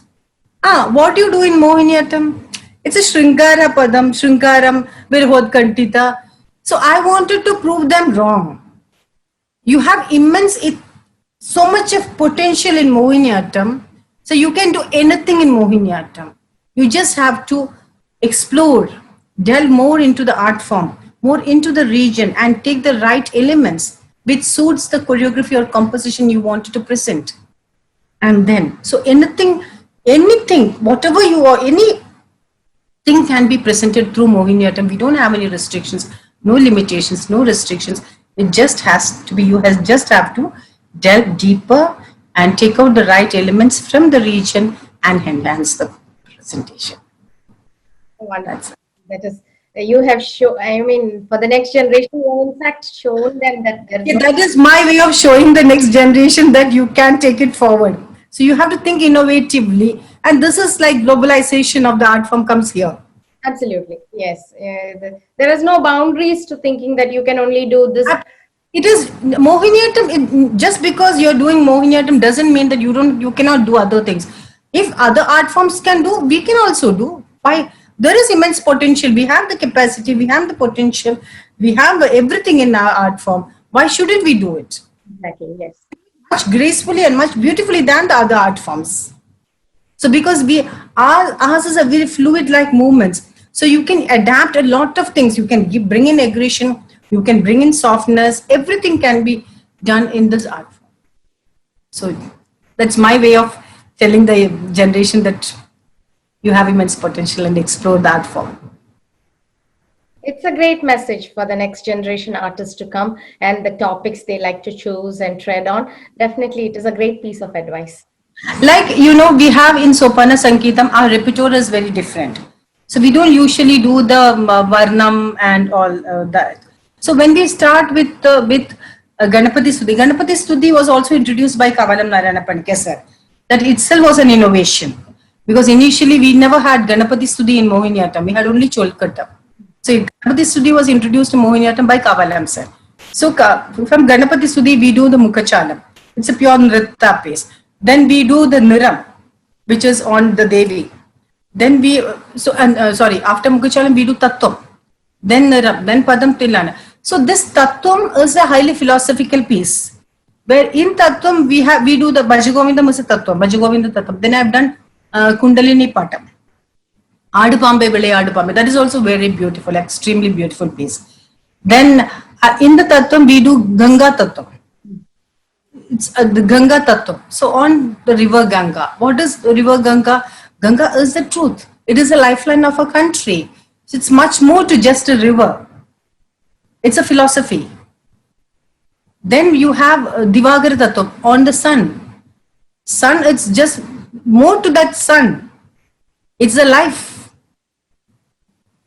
What do you do in Mohiniyattam? It's a Shrinkara Padam, Shrinkaram, Virhod Kantita. So I wanted to prove them wrong. You have so much of potential in Mohiniyattam. So you can do anything in Mohiniyattam. You just have to explore, delve more into the art form, more into the region, and take the right elements which suits the choreography or composition you wanted to present. And then, so anything, whatever you are, anything can be presented through Mohiniyattam. We don't have any restrictions, no limitations, no restrictions. It just has to be, you just have to delve deeper and take out the right elements from the region and enhance the presentation. Wonderful. That is, you have shown, I mean, for the next generation, you have in fact shown them that there is Yeah, no that is my way of showing the next generation that you can take it forward. So you have to think innovatively, and this is like globalization of the art form comes here. Absolutely, yes. There is no boundaries to thinking that you can only do this. It is Mohiniyattam. Just because you're doing Mohiniyattam doesn't mean that you cannot do other things. If other art forms can do, we can also do. Why? There is immense potential. We have the capacity. We have the potential. We have everything in our art form. Why shouldn't we do it? Exactly, yes. Much gracefully and much beautifully than the other art forms. So because ours is a very fluid like movements. So you can adapt a lot of things. You can bring in aggression. You can bring in softness. Everything can be done in this art form. So that's my way of telling the generation that you have immense potential and explore the art form. It's a great message for the next generation artists to come and the topics they like to choose and tread on. Definitely, it is a great piece of advice. Like, we have in Sopana Sangeetam, our repertoire is very different. So we don't usually do the Varnam and all that. So when we start with Ganapati Stuti was also introduced by Kavalam Narayana Pandya sir. That itself was an innovation. Because initially we never had Ganapati Stuti in Mohiniyattam. We had only Cholkatta. So Ganapati Stuti was introduced to Mohiniyattam by Kavalam sir. So from Ganapati Stuti we do the Mukhachalam. It's a pure Nritta piece. Then we do the Niram, which is on the Devi. Then after Mukhachalam we do Tattvam. Then Niram, then Padam Tillana. So this Tattvam is a highly philosophical piece. Where in Tattvam we do the Bhajagovindam is a Tattvam, Bhajagovinda Tattvam. Then I have done Kundalini Patam. Adupambe Vile Adupambe. That is also very beautiful, extremely beautiful piece. Then in the Tattvam we do Ganga Tattvam. It's the Ganga Tattva. So on the river Ganga. What is the river Ganga? Ganga is the truth. It is a lifeline of a country. So it's much more to just a river. It's a philosophy. Then you have Divagara Tattva on the sun. Sun, it's just more to that sun. It's a life.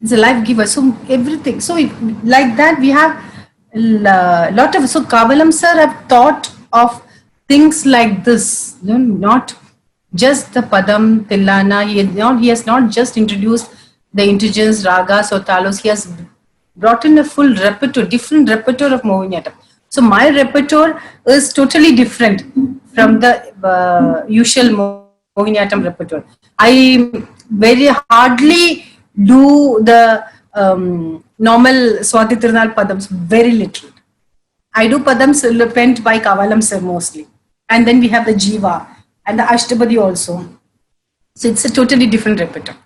It's a life giver. So everything. So like that we have a lot of, so Kavalam sir have thought of things like this, not just the Padam, Tillana. He has not just introduced the intergens, ragas or talos. He has brought in a full repertoire, different repertoire of Mohiniyattam. So my repertoire is totally different from the usual Mohiniyattam repertoire. I very hardly do the normal Swati Tirunal Padams, very little. I do Padams penned by Kavalam sir mostly. And then we have the Jiva and the Ashtabadi also. So it's a totally different repertoire.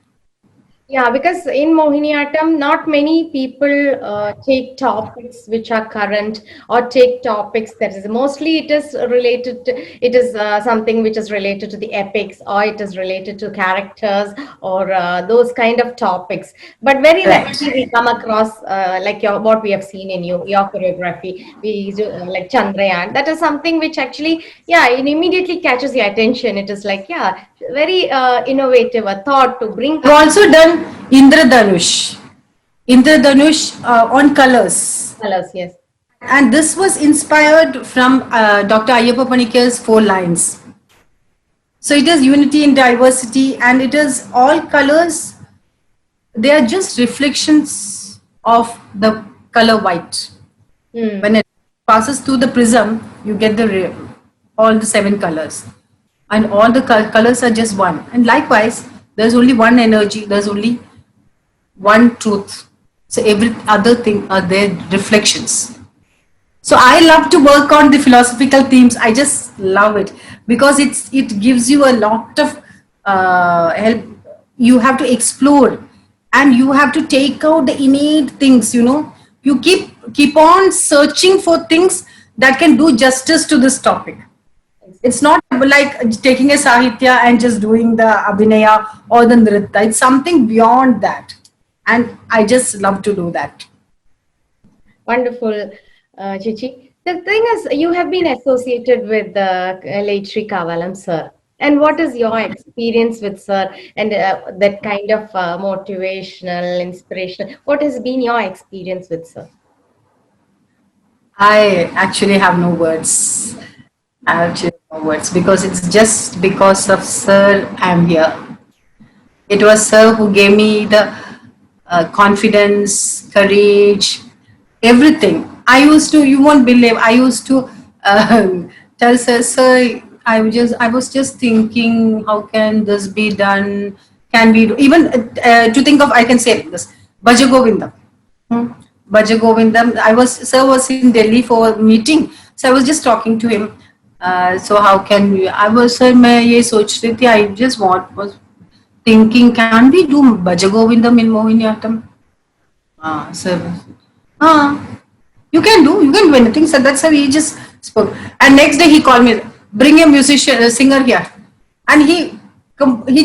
Yeah, because in Mohiniyattam, not many people take topics which are current or take topics that is mostly it is related to, it is something which is related to the epics or it is related to characters or those kind of topics. But very rarely we come across like what we have seen in your choreography. We do like Chandrayaan. That is something which actually, yeah, it immediately catches your attention. It is like, yeah, very innovative, a thought to bring. I've also done Indradhanush on colors. Colors, yes. And this was inspired from Dr. Ayyappa Panikar's 4 lines. So it is unity in diversity and it is all colors. They are just reflections of the color white. When it passes through the prism, you get all the 7 colors. And all the colors are just one. And likewise, there's only one energy, there's only one truth. So every other thing are their reflections. So I love to work on the philosophical themes. I just love it because it gives you a lot of help. You have to explore and you have to take out the innate things, You keep on searching for things that can do justice to this topic. It's not like taking a Sahitya and just doing the Abhinaya or the Nritta. It's something beyond that. And I just love to do that. Wonderful. Chichi. The thing is, you have been associated with late Sri Kavalam sir. And what is your experience with sir and that kind of motivational, inspirational? What has been your experience with sir? I actually have no words. I actually have no words because it's just because of Sir I'm here. It was Sir who gave me the confidence, courage, everything. I used to, you won't believe, I used to tell Sir, I was just thinking, how can this be done? Can we do, even to think of, I can say like this, Bhaja Govindam. Bhaja Govindam. Sir was in Delhi for a meeting, so I was just talking to him. So how can we? I was sir, मैं ये सोच रही थी. I just was thinking, can we do Bhaja Govindam in Mohiniyattam? Sir, you can do anything. So that's how he just spoke. And next day he called me, bring a musician, a singer here, and he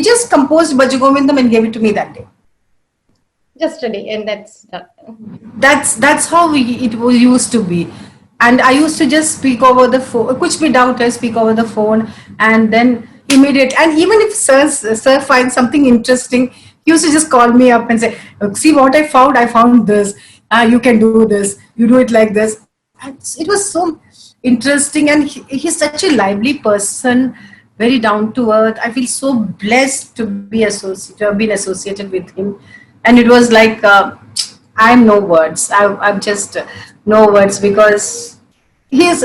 just composed Bhaja Govindam and gave it to me that day. Just a day, and that's That's how it was used to be. And I used to just speak over the phone, kuch bhi doubt hai, speak over the phone, and then immediate. And even if sir finds something interesting, he used to just call me up and say, see what I found? I found this. You can do this. You do it like this. And it was so interesting. And he's such a lively person, very down to earth. I feel so blessed to have been associated with him. And it was like, I have no words. I'm just no words because he's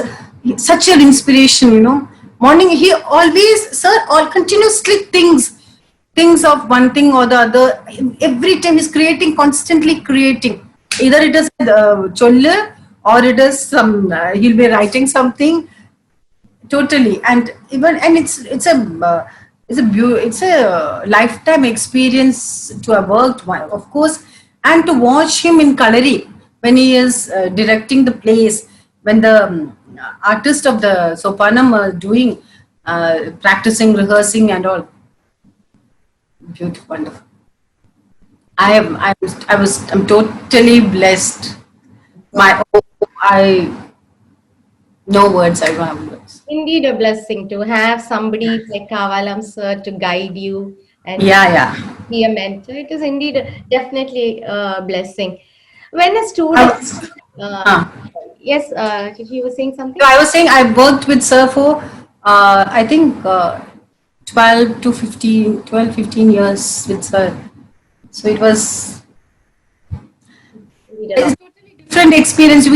such an inspiration, you know. Morning, he always, sir, all continuously things of one thing or the other. Every time he's creating, constantly creating. Either it is cholle or it is some, he'll be writing something totally. And even, and it's a lifetime experience to have worked, of course, and to watch him in Kalari when he is directing the plays, when the artist of the Sopanam are doing, practicing, rehearsing and all. Beautiful, wonderful. I'm totally blessed. No words, I don't have words. indeed a blessing to have somebody like Kavalam sir to guide you and Yeah. be a mentor. It is indeed definitely a blessing. When a student, yes, you were saying something? So I was saying I worked with Sir for, I think, 12, 15 years with Sir. So it was Indeed a lot. it's totally different experience.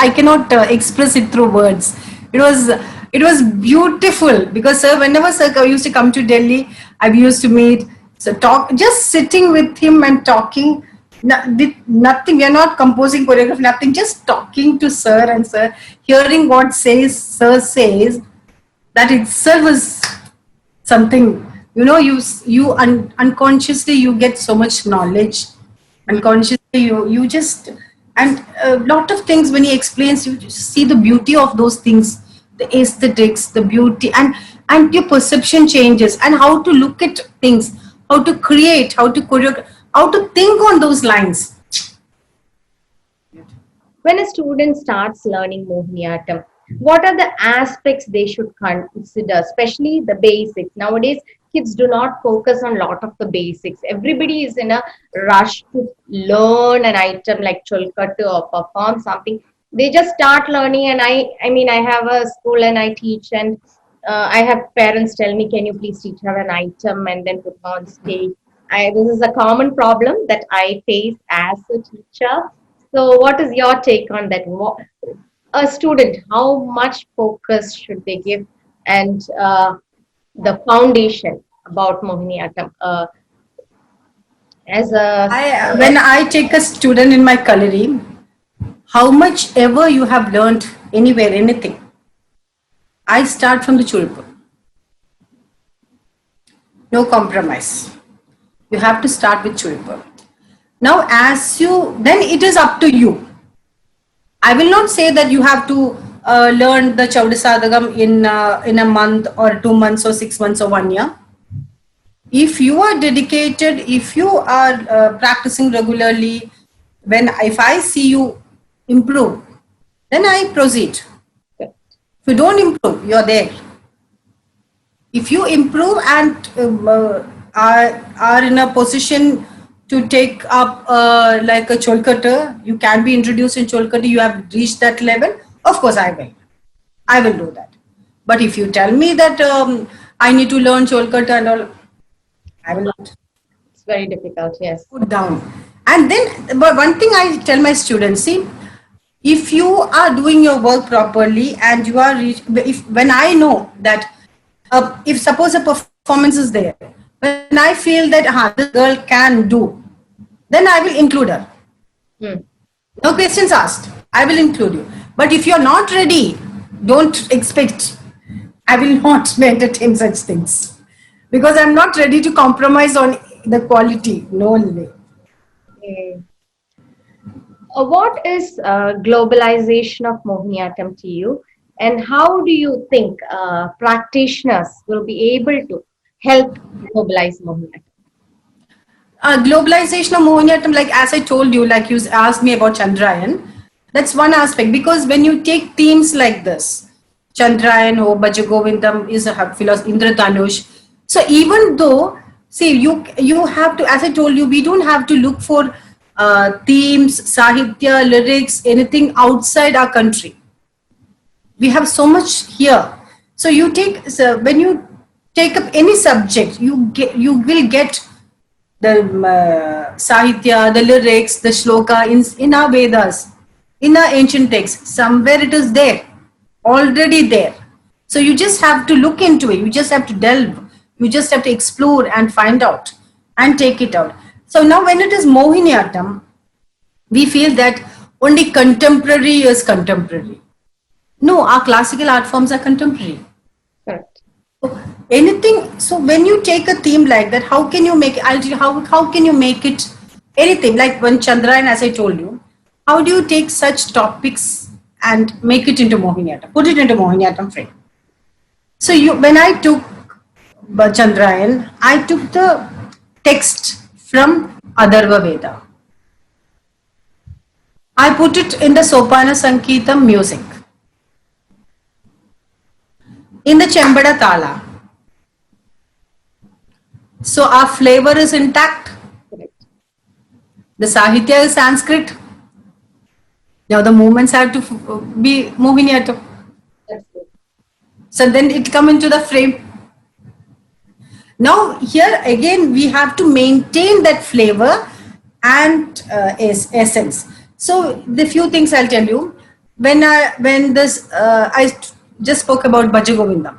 I cannot express it through words. It was beautiful because Sir, whenever Sir used to come to Delhi, I used to meet, so just sitting with him and talking. Nothing, we are not composing choreography, nothing, just talking to Sir and Sir, hearing what Sir says, that itself was something, you know, unconsciously you get so much knowledge, unconsciously you just, and a lot of things when he explains, you just see the beauty of those things, the aesthetics, the beauty, and your perception changes, and how to look at things, how to create, how to choreograph, how to think on those lines. When a student starts learning Mohiniyattam, what are the aspects they should consider, especially the basics? Nowadays, kids do not focus on a lot of the basics. Everybody is in a rush to learn an item like Cholkattu or perform something. They just start learning, and I mean, I have a school and I teach, and I have parents tell me, can you please teach her an item and then put her on stage? This is a common problem that I face as a teacher. So, what is your take on that? A student, how much focus should they give, and the foundation about Mohiniyattam as a When I take a student in my Kalari, how much ever you have learned anywhere, anything, I start from the Chulpur. No compromise. You have to start with Chulpur. Now, then it is up to you. I will not say that you have to learn the Chaudisadagam in a month or 2 months or 6 months or 1 year. If you are dedicated, if you are practicing regularly, if I see you improve, then I proceed. If you don't improve, you're there. If you improve and are in a position to take up like a Cholkata, you can be introduced in Cholkata, you have reached that level, of course I will do that. But if you tell me that I need to learn Cholkata and all, I will not. It's very difficult, yes. Put down. And then, but one thing I tell my students, see, if you are doing your work properly and you are, when I know that, if suppose a performance is there, when I feel that this girl can do, then I will include her. No questions asked. I will include you. But if you are not ready, don't expect. I will not entertain such things because I'm not ready to compromise on the quality. No way. What is globalization of Mohiniyattam to you, and how do you think practitioners will be able to help globalize Mohiniyattam? Globalization of Mohiniyattam, like as I told you, like you asked me about Chandrayan, that's one aspect, because when you take themes like this, Chandrayan or Bhajagovindam is a philosophy, Indradhanush. So even though, see, you have to, as I told you, we don't have to look for themes, sahitya, lyrics, anything outside our country. We have so much here. So you take, so when you take up any subject, you will get the sahitya, the lyrics, the shloka in our Vedas, in our ancient texts. Somewhere it is there, already there. So you just have to look into it. You just have to delve. You just have to explore and find out and take it out. So now when it is Mohiniyattam, we feel that only contemporary is contemporary. No, our classical art forms are contemporary. Correct. So anything, so when you take a theme like that, how can you make it, I'll tell you how can you make it anything, like when Chandrayan, as I told you, how do you take such topics and make it into Mohiniyattam, put it into Mohiniyattam frame? So when I took Chandrayan, I took the text from Atharva Veda. I put it in the Sopana Sankeetam music, in the Chembada Tala. So our flavor is intact. The Sahitya is Sanskrit. Now the movements have to be Mohiniyattam. So then it come into the frame. Now here again we have to maintain that flavor and essence. So the few things I'll tell you. When this I just spoke about Bhajagovindam.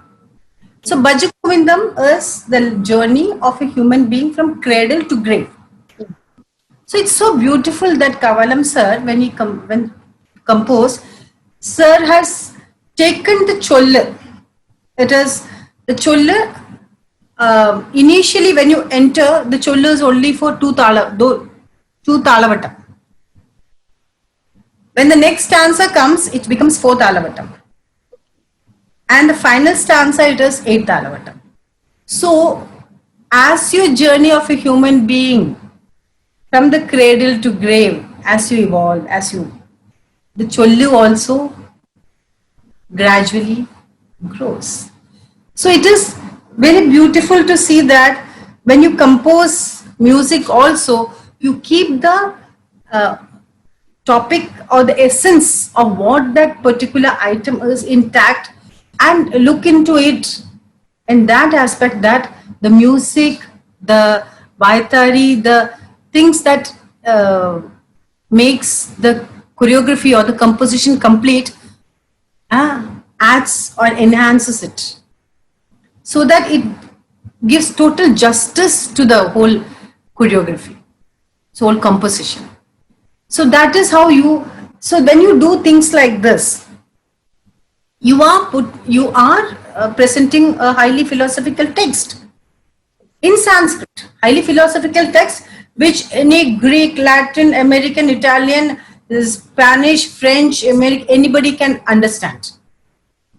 So Bhajagovindam is the journey of a human being from cradle to grave. So it's so beautiful that Kavalam sir, when he composed, sir has taken the cholla. It is the cholla. Initially, when you enter, the cholla is only for two talavata. When the next stanza comes, it becomes 4 talavatam. And the final stanza, it is 8 talavatam. So, as your journey of a human being, from the cradle to grave, as you evolve, the chollu also gradually grows. So it is very beautiful to see that when you compose music also, you keep the topic or the essence of what that particular item is intact and look into it in that aspect, that the music, the vaitari, the things that makes the choreography or the composition complete adds or enhances it, so that it gives total justice to the whole choreography, so whole composition. So that is how so when you do things like this, you are presenting a highly philosophical text in Sanskrit, highly philosophical text, which any Greek, Latin, American, Italian, Spanish, French, American, anybody can understand.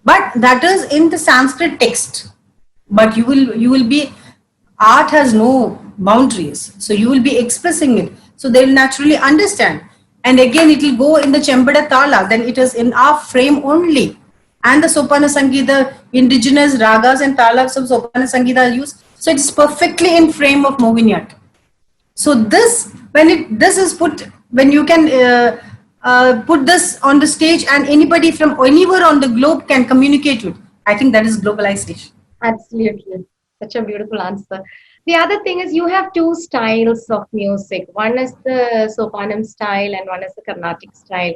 But that is in the Sanskrit text. But you will be, art has no boundaries. So you will be expressing it. So they will naturally understand. and again it will go in the Chembada Tala, then it is in our frame only. And the Sopana Sangeeta, indigenous ragas and talas of Sopana Sangeeta are used. So it's perfectly in frame of Mohiniyattam. So this, this is put, when you can put this on the stage and anybody from anywhere on the globe can communicate with, I think that is globalization. Absolutely. Such a beautiful answer. The other thing is you have two styles of music. One is the Sopanam style and one is the Carnatic style.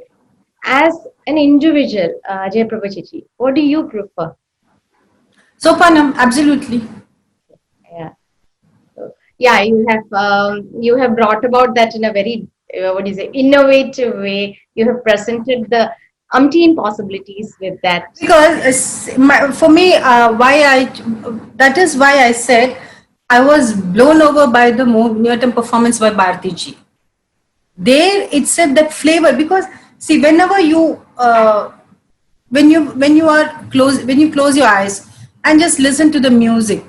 As an individual, Jayaprabha Chichi, what do you prefer? Sopanam, absolutely. Yeah. So, yeah, you have brought about that in a very what is it, innovative way. You have presented the umpteen possibilities with that. Because for me, that is why I said I was blown over by the Mohiniyattam performance by Bharati ji. There it said that flavor, because see, whenever you when you close your eyes and just listen to the music,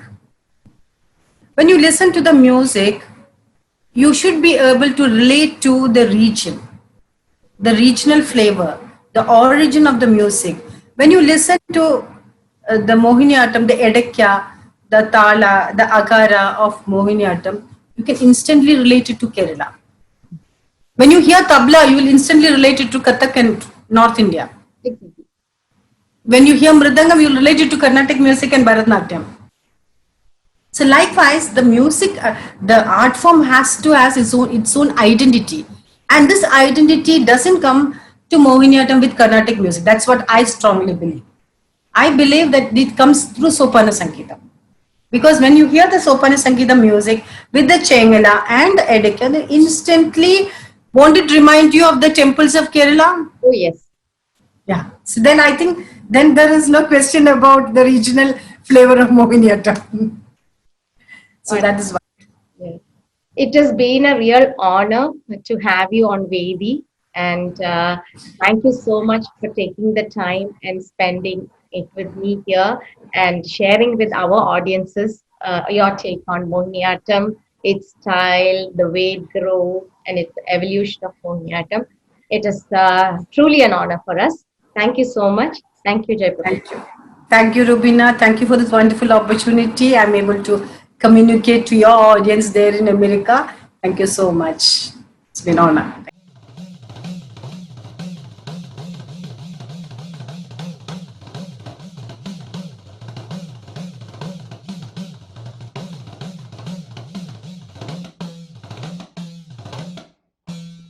when you listen to the music, you should be able to relate to the region, the regional flavor, the origin of the music. When you listen to the Mohiniyattam, the Edekya, the Tala, the Agara of Mohiniyattam, you can instantly relate it to Kerala. When you hear tabla, you will instantly relate it to Kathak and North India. When you hear mridangam, you will relate it to Carnatic music and Bharatanatyam. So likewise, the music, the art form has to have its own identity. And this identity doesn't come to Mohiniyattam with Carnatic music. That's what I strongly believe. I believe that it comes through Sopana Sangeeta. Because when you hear the Sopana Sangeeta music with the Chengala and the Edekya, they instantly, won't it remind you of the temples of Kerala? Oh, yes. Yeah. So then I think, then there is no question about the regional flavor of Mohiniyattam. So that is why. Yeah. It has been a real honor to have you on Vedi, and thank you so much for taking the time and spending it with me here and sharing with our audiences your take on Mohiniyattam, its style, the way it grew, and its evolution of Mohiniyattam. It is truly an honor for us. Thank you so much. Thank you, Jayaprabha. Thank you. Thank you, Rubina. Thank you for this wonderful opportunity. I'm able to communicate to your audience there in America. Thank you so much. It's been an honor.